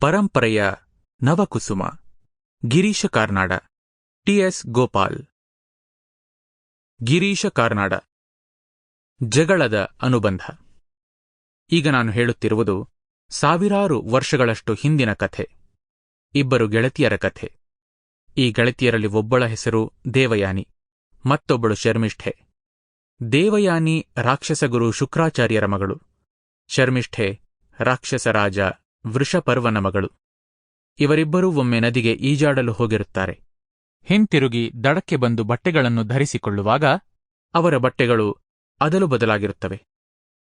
ಪರಂಪರೆಯ ನವಕುಸುಮ ಗಿರೀಶ ಕಾರ್ನಾಡ. ಟಿ.ಎಸ್. ಗೋಪಾಲ್. ಗಿರೀಶ ಕಾರ್ನಾಡ. ಜಗಳದ ಅನುಬಂಧ. ಈಗ ನಾನು ಹೇಳುತ್ತಿರುವುದು ಸಾವಿರಾರು ವರ್ಷಗಳಷ್ಟು ಹಿಂದಿನ ಕಥೆ. ಇಬ್ಬರು ಗೆಳತಿಯರ ಕಥೆ. ಈ ಗೆಳತಿಯರಲ್ಲಿ ಒಬ್ಬಳ ಹೆಸರು ದೇವಯಾನಿ, ಮತ್ತೊಬ್ಬಳು ಶರ್ಮಿಷ್ಠೆ. ದೇವಯಾನಿ ರಾಕ್ಷಸಗುರು ಶುಕ್ರಾಚಾರ್ಯರ ಮಗಳು. ಶರ್ಮಿಷ್ಠೆ ರಾಕ್ಷಸರಾಜ ವೃಷಪರ್ವನ ಮಗಳು. ಇವರಿಬ್ಬರೂ ಒಮ್ಮೆ ನದಿಗೆ ಈಜಾಡಲು ಹೋಗಿರುತ್ತಾರೆ. ಹಿಂತಿರುಗಿ ದಡಕ್ಕೆ ಬಂದು ಬಟ್ಟೆಗಳನ್ನು ಧರಿಸಿಕೊಳ್ಳುವಾಗ ಅವರ ಬಟ್ಟೆಗಳು ಅದಲು ಬದಲಾಗಿರುತ್ತವೆ.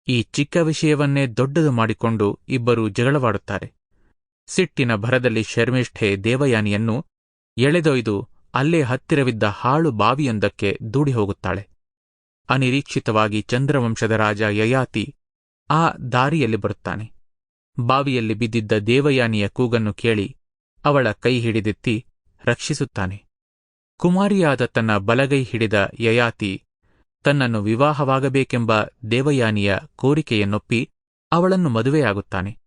ಈ ಚಿಕ್ಕ ವಿಷಯವನ್ನೇ ದೊಡ್ಡದು ಮಾಡಿಕೊಂಡು ಇಬ್ಬರೂ ಜಗಳವಾಡುತ್ತಾರೆ. ಸಿಟ್ಟಿನ ಭರದಲ್ಲಿ ಶರ್ಮಿಷ್ಠೆ ದೇವಯಾನಿಯನ್ನು ಎಳೆದೊಯ್ದು ಅಲ್ಲೇ ಹತ್ತಿರವಿದ್ದ ಹಾಳು ಬಾವಿಯೊಂದಕ್ಕೆ ದೂಡಿ ಹೋಗುತ್ತಾಳೆ. ಅನಿರೀಕ್ಷಿತವಾಗಿ ಚಂದ್ರವಂಶದ ರಾಜ ಯಯಾತಿ ಆ ದಾರಿಯಲ್ಲಿ ಬರುತ್ತಾನೆ. ಬಾವಿಯಲ್ಲಿ ಬಿದ್ದಿದ್ದ ದೇವಯಾನಿಯ ಕೂಗನ್ನು ಕೇಳಿ ಅವಳ ಕೈ ಹಿಡಿದೆತ್ತಿ ರಕ್ಷಿಸುತ್ತಾನೆ. ಕುಮಾರಿಯಾದ ತನ್ನ ಬಲಗೈ ಹಿಡಿದ ಯಯಾತಿ ತನ್ನನ್ನು ವಿವಾಹವಾಗಬೇಕೆಂಬ ದೇವಯಾನಿಯ ಕೋರಿಕೆಯನ್ನೊಪ್ಪಿ ಅವಳನ್ನು ಮದುವೆಯಾಗುತ್ತಾನೆ.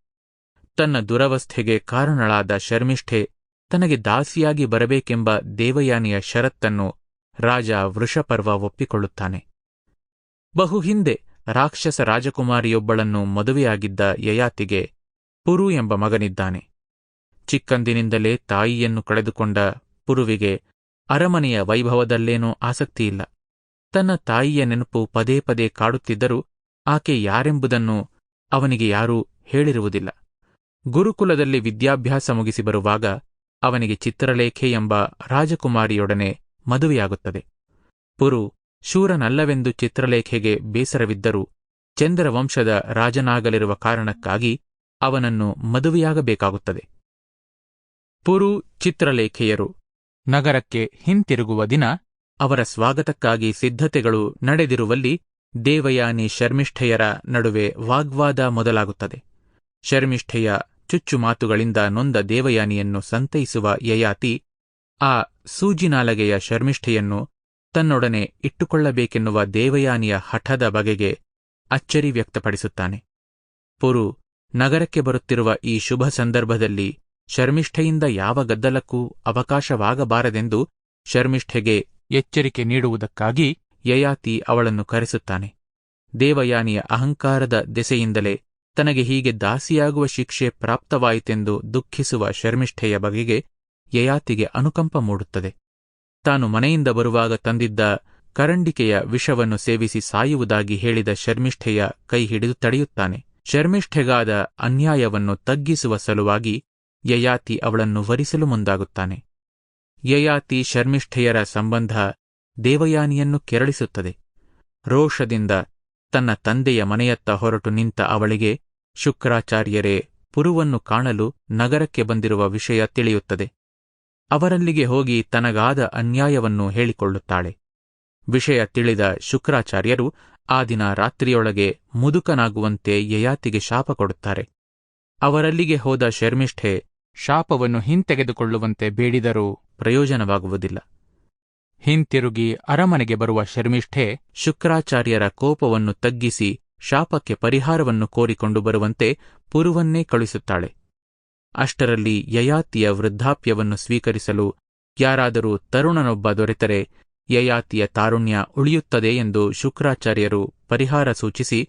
ತನ್ನ ದುರವಸ್ಥೆಗೆ ಕಾರಣಳಾದ ಶರ್ಮಿಷ್ಠೆ ತನಗೆ ದಾಸಿಯಾಗಿ ಬರಬೇಕೆಂಬ ದೇವಯಾನಿಯ ಷರತ್ತನ್ನು ರಾಜ ವೃಷಪರ್ವ ಒಪ್ಪಿಕೊಳ್ಳುತ್ತಾನೆ. ಬಹು ಹಿಂದೆ ರಾಕ್ಷಸ ರಾಜಕುಮಾರಿಯೊಬ್ಬಳನ್ನು ಮದುವೆಯಾಗಿದ್ದ ಯಯಾತಿಗೆ ಪುರು ಎಂಬ ಮಗನಿದ್ದಾನೆ. ಚಿಕ್ಕಂದಿನಿಂದಲೇ ತಾಯಿಯನ್ನು ಕಳೆದುಕೊಂಡ ಪುರುವಿಗೆ ಅರಮನೆಯ ವೈಭವದಲ್ಲೇನೂ ಆಸಕ್ತಿಯಿಲ್ಲ. ತನ್ನ ತಾಯಿಯ ನೆನಪು ಪದೇ ಪದೇ ಕಾಡುತ್ತಿದ್ದರೂ ಆಕೆ ಯಾರೆಂಬುದನ್ನು ಅವನಿಗೆ ಯಾರೂ ಹೇಳಿರುವುದಿಲ್ಲ. ಗುರುಕುಲದಲ್ಲಿ ವಿದ್ಯಾಭ್ಯಾಸ ಮುಗಿಸಿ ಬರುವಾಗ ಅವನಿಗೆ ಚಿತ್ರಲೇಖೆ ಎಂಬ ರಾಜಕುಮಾರಿಯೊಡನೆ ಮದುವೆಯಾಗುತ್ತದೆ. ಪುರು ಶೂರನಲ್ಲವೆಂದು ಚಿತ್ರಲೇಖೆಗೆ ಬೇಸರವಿದ್ದರೂ ಚಂದ್ರವಂಶದ ರಾಜನಾಗಲಿರುವ ಕಾರಣಕ್ಕಾಗಿ ಅವನನ್ನು ಮದುವೆಯಾಗಬೇಕಾಗುತ್ತದೆ. ಪುರು ಚಿತ್ರಲೇಖೆಯರು ನಗರಕ್ಕೆ ಹಿಂತಿರುಗುವ ದಿನ ಅವರ ಸ್ವಾಗತಕ್ಕಾಗಿ ಸಿದ್ಧತೆಗಳು ನಡೆದಿರುವಲ್ಲಿ ದೇವಯಾನಿ ಶರ್ಮಿಷ್ಠೆಯರ ನಡುವೆ ವಾಗ್ವಾದ ಮೊದಲಾಗುತ್ತದೆ. ಶರ್ಮಿಷ್ಠೆಯ ಚುಚ್ಚುಮಾತುಗಳಿಂದ ನೊಂದ ದೇವಯಾನಿಯನ್ನು ಸಂತೈಸುವ ಯಯಾತಿ ಆ ಸೂಜಿನಾಲಗೆಯ ಶರ್ಮಿಷ್ಠೆಯನ್ನು ತನ್ನೊಡನೆ ಇಟ್ಟುಕೊಳ್ಳಬೇಕೆನ್ನುವ ದೇವಯಾನಿಯ ಹಠದ ಬಗೆಗೆ ಅಚ್ಚರಿ ವ್ಯಕ್ತಪಡಿಸುತ್ತಾನೆ. ಪುರು ನಗರಕ್ಕೆ ಬರುತ್ತಿರುವ ಈ ಶುಭ ಸಂದರ್ಭದಲ್ಲಿ ಶರ್ಮಿಷ್ಠೆಯಿಂದ ಯಾವ ಗದ್ದಲಕ್ಕೂ ಅವಕಾಶವಾಗಬಾರದೆಂದು ಶರ್ಮಿಷ್ಠೆಗೆ ಎಚ್ಚರಿಕೆ ನೀಡುವುದಕ್ಕಾಗಿ ಯಯಾತಿ ಅವಳನ್ನು ಕರೆಸುತ್ತಾನೆ. ದೇವಯಾನಿಯ ಅಹಂಕಾರದ ದೆಸೆಯಿಂದಲೇ ತನಗೆ ಹೀಗೆ ದಾಸಿಯಾಗುವ ಶಿಕ್ಷೆ ಪ್ರಾಪ್ತವಾಯಿತೆಂದು ದುಃಖಿಸುವ ಶರ್ಮಿಷ್ಠೆಯ ಬಗೆಗೆ ಯಯಾತಿಗೆ ಅನುಕಂಪ ಮೂಡುತ್ತದೆ. ತಾನು ಮನೆಯಿಂದ ಬರುವಾಗ ತಂದಿದ್ದ ಕರಂಡಿಕೆಯ ವಿಷವನ್ನು ಸೇವಿಸಿ ಸಾಯುವುದಾಗಿ ಹೇಳಿದ ಶರ್ಮಿಷ್ಠೆಯ ಕೈ ಹಿಡಿದು ತಡೆಯುತ್ತಾನೆ. ಶರ್ಮಿಷ್ಠೆಗಾದ ಅನ್ಯಾಯವನ್ನು ತಗ್ಗಿಸುವ ಸಲುವಾಗಿ ಯಯಾತಿ ಅವಳನ್ನು ವರಿಸಲು ಮುಂದಾಗುತ್ತಾನೆ. ಯಯಾತಿ ಶರ್ಮಿಷ್ಠೆಯರ ಸಂಬಂಧ ದೇವಯಾನಿಯನ್ನು ಕೆರಳಿಸುತ್ತದೆ. ರೋಷದಿಂದ ತನ್ನ ತಂದೆಯ ಮನೆಯತ್ತ ಹೊರಟು ನಿಂತ ಅವಳಿಗೆ ಶುಕ್ರಾಚಾರ್ಯರೇ ಪುರುವನ್ನು ಕಾಣಲು ನಗರಕ್ಕೆ ಬಂದಿರುವ ವಿಷಯ ತಿಳಿಯುತ್ತದೆ. ಅವರಲ್ಲಿಗೆ ಹೋಗಿ ತನಗಾದ ಅನ್ಯಾಯವನ್ನು ಹೇಳಿಕೊಳ್ಳುತ್ತಾಳೆ. ವಿಷಯ ತಿಳಿದ ಶುಕ್ರಾಚಾರ್ಯರು ಆ ದಿನ ರಾತ್ರಿಯೊಳಗೆ ಮುದುಕನಾಗುವಂತೆ ಯಯಾತಿಗೆ ಶಾಪ ಕೊಡುತ್ತಾರೆ. ಅವರಲ್ಲಿಗೆ ಹೋದ ಶರ್ಮಿಷ್ಠೆ ಶಾಪವನ್ನು ಹಿಂತೆಗೆದುಕೊಳ್ಳುವಂತೆ ಬೇಡಿದರೂ ಪ್ರಯೋಜನವಾಗುವುದಿಲ್ಲ. ಹಿಂತಿರುಗಿ ಅರಮನೆಗೆ ಬರುವ ಶರ್ಮಿಷ್ಠೆ ಶುಕ್ರಾಚಾರ್ಯರ ಕೋಪವನ್ನು ತಗ್ಗಿಸಿ ಶಾಪಕ್ಕೆ ಪರಿಹಾರವನ್ನು ಕೋರಿಕೊಂಡು ಬರುವಂತೆ ಪುರುವನ್ನೇ ಕಳುಹಿಸುತ್ತಾಳೆ. ಅಷ್ಟರಲ್ಲಿ ಯಯಾತಿಯ ವೃದ್ಧಾಪ್ಯವನ್ನು ಸ್ವೀಕರಿಸಲು ಯಾರಾದರೂ ತರುಣನೊಬ್ಬ ದೊರೆತರೆ ಯಯಾತಿಯ ತಾರುಣ್ಯ ಉಳಿಯುತ್ತದೆ ಎಂದು ಶುಕ್ರಾಚಾರ್ಯರು ಪರಿಹಾರ ಸೂಚಿಸಿ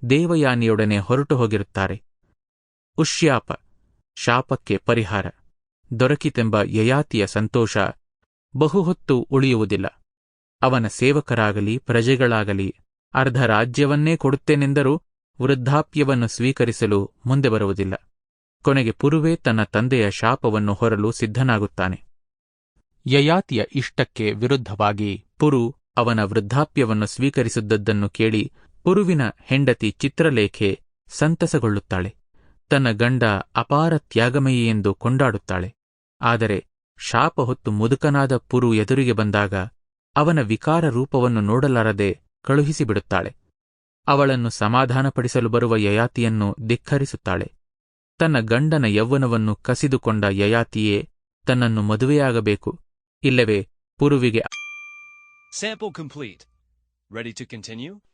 ದೇವಯಾನಿಯೊಡನೆ ಹೊರಟು ಹೋಗಿರುತ್ತಾರೆ. ಉಷ್ಯಾಪ ಶಾಪಕ್ಕೆ ಪರಿಹಾರ ದೊರಕಿತೆಂಬ ಯಯಾತಿಯ ಸಂತೋಷ ಬಹುಹೊತ್ತು ಉಳಿಯುವುದಿಲ್ಲ. ಅವನ ಸೇವಕರಾಗಲಿ ಪ್ರಜೆಗಳಾಗಲಿ ಅರ್ಧ ರಾಜ್ಯವನ್ನೇ ಕೊಡುತ್ತೇನೆಂದರೂ ವೃದ್ಧಾಪ್ಯವನ್ನು ಸ್ವೀಕರಿಸಲು ಮುಂದೆ ಬರುವುದಿಲ್ಲ. ಕೊನೆಗೆ ಪುರುವೇ ತನ್ನ ತಂದೆಯ ಶಾಪವನ್ನು ಹೊರಲು ಸಿದ್ಧನಾಗುತ್ತಾನೆ. ಯಯಾತಿಯ ಇಷ್ಟಕ್ಕೆ ವಿರುದ್ಧವಾಗಿ ಪುರು ಅವನ ವೃದ್ಧಾಪ್ಯವನ್ನು ಸ್ವೀಕರಿಸಿದ್ದನ್ನು ಕೇಳಿ ಪುರುವಿನ ಹೆಂಡತಿ ಚಿತ್ರಲೇಖೆ ಸಂತಸಗೊಳ್ಳುತ್ತಾಳೆ. ತನ್ನ ಗಂಡ ಅಪಾರ ತ್ಯಾಗಮಯಿ ಎಂದು ಕೊಂಡಾಡುತ್ತಾಳೆ. ಆದರೆ ಶಾಪ ಹೊತ್ತು ಮುದುಕನಾದ ಪುರು ಎದುರಿಗೆ ಬಂದಾಗ ಅವನ ವಿಕಾರ ರೂಪವನ್ನು ನೋಡಲಾರದೆ ಕಳುಹಿಸಿಬಿಡುತ್ತಾಳೆ. ಅವಳನ್ನು ಸಮಾಧಾನಪಡಿಸಲು ಬರುವ ಯಯಾತಿಯನ್ನು ಧಿಕ್ಕರಿಸುತ್ತಾಳೆ. ತನ್ನ ಗಂಡನ ಯೌವನವನ್ನು ಕಸಿದುಕೊಂಡ ಯಯಾತಿಯೇ ತನ್ನನ್ನು ಮದುವೆಯಾಗಬೇಕು, ಇಲ್ಲವೇ ಪುರುವಿಗೆ Sample complete. Ready to continue?